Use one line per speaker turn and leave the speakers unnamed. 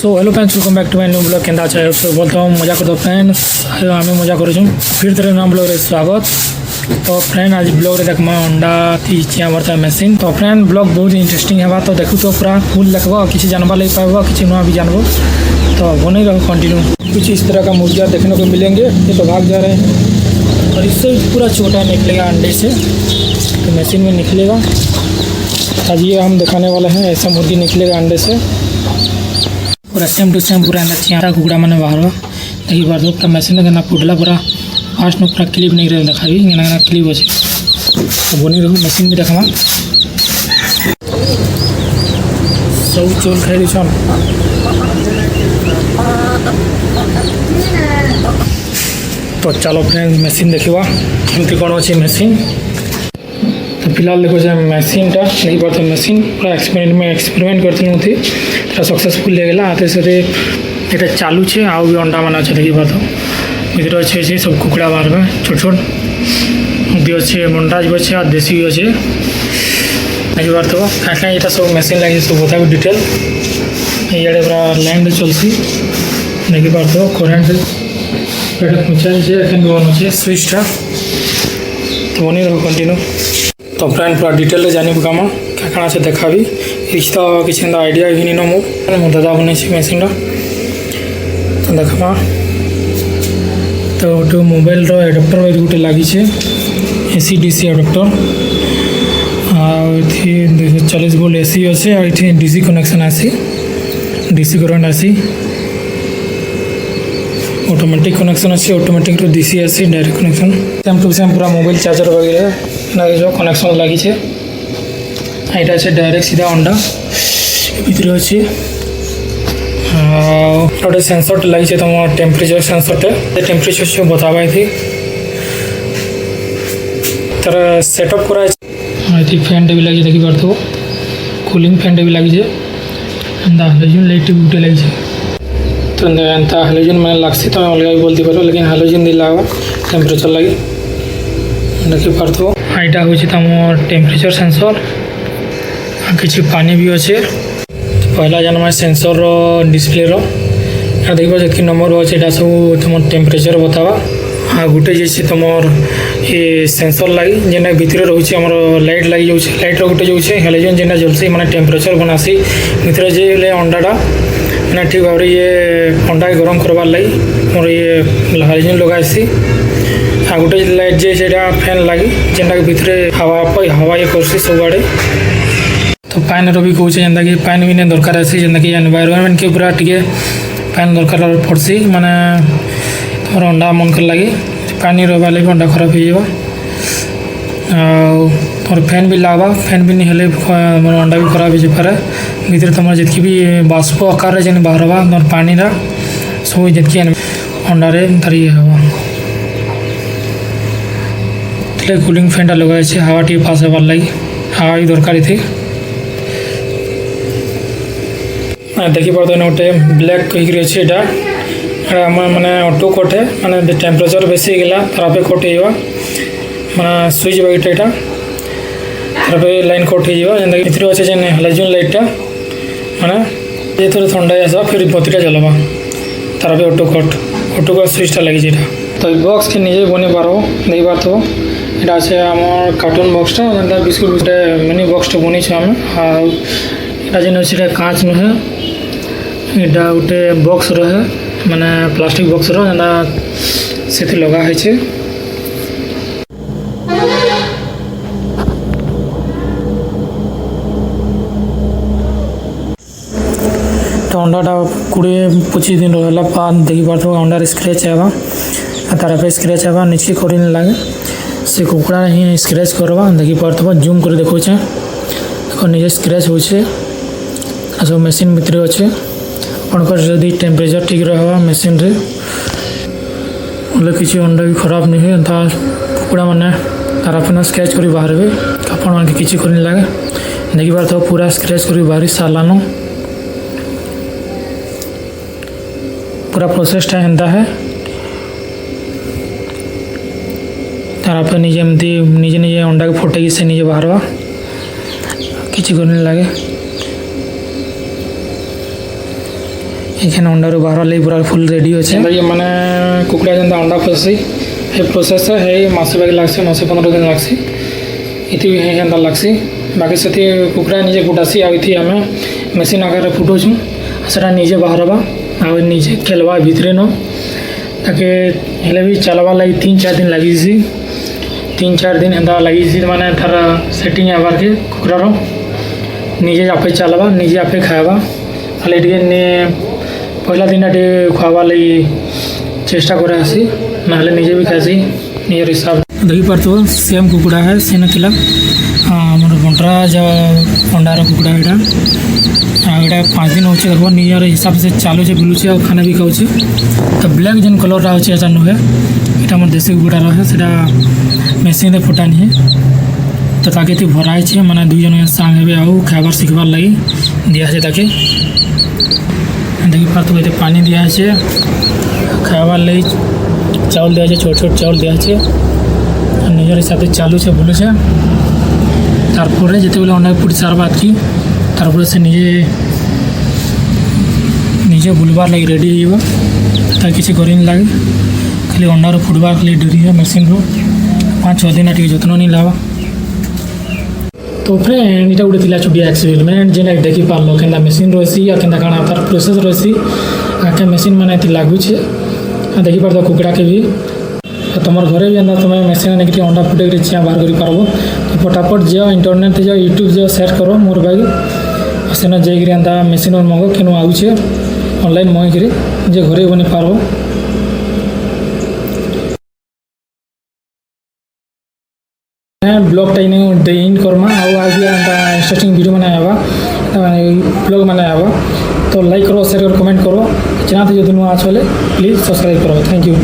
So hello friends, welcome back to my new blog. केंदा अच्छा तो बोलता हूँ मजा कर दो फ्रेंड्स, आम मजा करूँ फिर तेरे नाम ब्लॉग रे स्वागत। तो फ्रेंड आज ब्लॉग रे देखमा अंडा थी चिया भरता मेसिन। तो फ्रेंड ब्लॉग बहुत इंटरेस्टिंग है तो देखो तो पूरा फुल देखो, किसी जानवर लग पाएगा, किसी नुआ भी जानवर। तो बने रहो कंटिन्यू। कुछ इस तरह का मुर्गियाँ देखने को मिलेंगे। ये तो भाग जा रहे हैं और इससे पूरा छोटा निकलेगा अंडे से, तो मशीन में निकलेगा। आज ये हम दिखाने वाले हैं, ऐसा मुर्गी निकलेगा अंडे से पूरा सेम टू सेम पूरा चिया कुकड़ा मैंने बाहर देखी पार पूरा मशीन के फुटला पूरा फास्ट में पूरा क्लिप नहीं रहे देखा क्लिप अच्छे। तो बनी रहो मशीन भी देखा सब चोल खाई दी छन। तो चलो फ्रेंड मशीन देखा केमती कौन अच्छे मशीन। तो फिलहाल देखो मशीनटा देखी पार्थ मशीन पूरा एक्सपेरिमेंट करते सक्सेसफुल लगेगा। आते साथे ये चालू है आउ भी अंडा मान अच्छे देखी पार्थ भर अच्छे सब कुकड़ा बाहर में छोट छोट भी अच्छे, मंडाज भी अच्छे और देसी भी अच्छे देखी पार्थ। क्या यहाँ सब मशीन लगे सब बता डिटेल। ये पूरा लाइन चलती देखी पार्थ करेन्ट खुचा बन अच्छे स्विचटा। तो बनी रहो कंटिन्यू। तो फ्रेंड पूरा डिटेल जानी कम क्या क्या से देखा भी इस तो किसी आइडिया भी नहीं मो दादा बन मेसीन। तो देखा तो गोटे मोबाइल एडाप्टर गोटे लगी एसी डीसी एडाप्टर आठी 240 वोल्ट एसी अच्छे और DC connection AC DC current AC automatic connection अच्छे ऑटोमेटिक रू DC AC direct connection same to same पूरा मोबाइल चार्जर वगैरह जो कनेक्शन लगी यहाँ अच्छे डायरेक्ट सीधा अंडा भर अच्छे गोटे सेंसर लगी तुम टेम्परेचर सेंसरटे टेम्परेचर बतावा थी तार सेटअप करा फैन भी लगी देखी पार्थ कूलिंग फैन भी लगी हालोजन लाइट भी गोटे लगी। तो एंता हालोजन मैंने लगसी तुम अलग भी बोलती पार लेकिन हालोजन दी लगा टेम्परेचर लगी देखी पार्थ। यहाँ हूँ तुम टेम्परेचर सेंसर किसी पानी भी अच्छे। पहला जाना सेंसर डिस्प्ले देख पार नंबर अच्छे यहाँ सब तुम टेम्परेचर बतावा। हाँ गोटे जैसे तुम ये सेंसर लगी जेना भितर रोचे आम लाइट लगी जाऊँ लाइट गोटे जो हेलोजन जेना जलसी मैंने टेम्परेचर बनासी भितर जे अंडाटा मैंने ठीक भाव ये अंडा गरम करवार लगी मोर ये हेलोजन लगासी। हाँ गोटे लाइट जे फैन लगी जेनटा भितर हवा ये करसी सब आड़े। तो पान भी कहे जेनता कि पान भी नहीं दरकार आसी जेनता कि एनवायरनमेंट के पूरा टे पान दरकार पड़सी माने तुम अंडा मनकर लगे पानी रहा भी अंडा खराब हो तुम फैन भी लगवा फैन भी नहीं हेले अंडा भी खराब हो पारे भितर तुम जी भी बाष्प आकार जेन बाहर तुम पानी सब जी अंडा तार ये हवा कूलिंग फैन लगा हवा टी पास होबार लगी हवा भी दरकार थी। देखी पार्थ गोटे ब्लैक कहीकि अच्छे यहाँ माने ऑटो कट है माने टेम्परेचर बेसी गला तार कट हो माने स्विच बाइटा यहाँ तार लाइन कट हो भर अच्छे जेन हेलोजन लाइटा माने ये थोड़ा ठंडा आसा फिर बत्तीटा जलवा तार ऑटो का स्विचटा लगी। तो बॉक्स के निजे बनी पार देख पार्थ এটা আছে আমার কার্টুন বক্সটা যেটা বিস্কুট গোটে মিনি বক্সটা বনিছে আমি আর এটা যেন সেটা কাঁচ নুহে এটা গোটে বক্স রহে মানে প্লাস্টিক বক্স র যেটা সেটি লগা হয়েছে। তো अंडाटा 20-25 दिन रहला बाद देखी पार्थ अंडार स्क्रैच आवा तार पे स्क्रैच आवा नीचे करी नहीं लगे से कुकड़ा ही स्क्रैच करवा देखी पार्थ जूम कर देखो देखो निजे स्क्रैच हो सब मेसीन भितर अच्छे आपंकर जदि टेम्परेचर ठीक रहा मेसीन रे किसी अंडा भी खराब नहीं है कुकड़ा मैंने तार अपना स्क्रैच कर बाहर आपन किसी कर लगे देखी पार्थ पूरा स्क्रैच कर बाहरी सारान पूरा प्रोसेसटा एंता है तार पे निजे एमती निजे निजे अंडा के फुटे से निजे बाहर किसी कर लगे एखे अंडारू बाहर लगे पूरा फुल रेडी अच्छे मैंने कुकड़ा जेनता अंडा फसी ये प्रोसेस है मासे बाकी लगसी 9-15 दिन लगसी इति भी है लगसी बाकी से कुकड़ा निजे फुटासी आती आम मेसीन आकार फुटाऊँ से निजे बाहर आ निजे खेलवा भितर न ताके हेले भी चलवा लगी 3-4 दिन लगी 3-4 दिन एंता लगी माने तार सेटिंग आबार के कुकड़ार निजे आपे चलवा निजे आपे खावा खाली पहला दिन खुआवा लगी चेष्टा करे आसी ना निजे भी खासी निजर हिसाब देखी पार्थ सेम कुकड़ा है से ना मोर बंटरा जो अंडार कुकड़ा यहाँ 5 दिन होचे देखो निजर हिसाब से चालूचे बुलूचे और खाना भी खाऊे तो ब्लैक जेन कलर अच्छे ऐसा नुहे यहाँ मोर देशी कुकड़ा है से मेसीन फुटा नहीं तो ताकि भराई मैंने 2 जन सांगे आउ खाबार शिखबार लगी दिया ताकि देखी पार्थ ये पानी दिया खाबार लगी चाउल दिया छोट छोट चाउल दिया निजर हिसाब से चालूचे बुलूचे तारपरे जिते बेले अंडा फुटी सार बाद की तारपरे से निजे बुलबार लगी रेडी हो तार किसी कर लगे खाली अंडार फुटबार खाली डेरी है मेसीन रो 5-6 दिन टी जत्न नहीं लावा तो फ्रेंड इटा गोटे थिला छोटिया एक्सपेरिमेंट जेना देखी पार्लो केनता मेसीन रही या केनता काଣା तार प्रोसेस रही आके मेसीन मैंने लगुचे देखी पार कुकड़ा के भी तुम घरे भी तुम मेसीन नहीं अंडा फुटे चिया बाहर कर पार्ब तो फटाफट जाओ इंटरनेट जाओ यूट्यूब जाओ सेट करो मोर बैग सेना जाइए एंता मेसीन मग केन आउचे ऑनलाइन मंगेकरी जे घरे बनी पार्ब ब्लॉग टाइम इन करमा आगे इंटरेस्टिंग वीडियो मैंने आवा ब्लॉग मैंने आवा तो लाइक करो शेयर करो कमेंट करो चैनल जो नुआ अच्छे प्लीज सब्सक्राइब करो थैंक यू।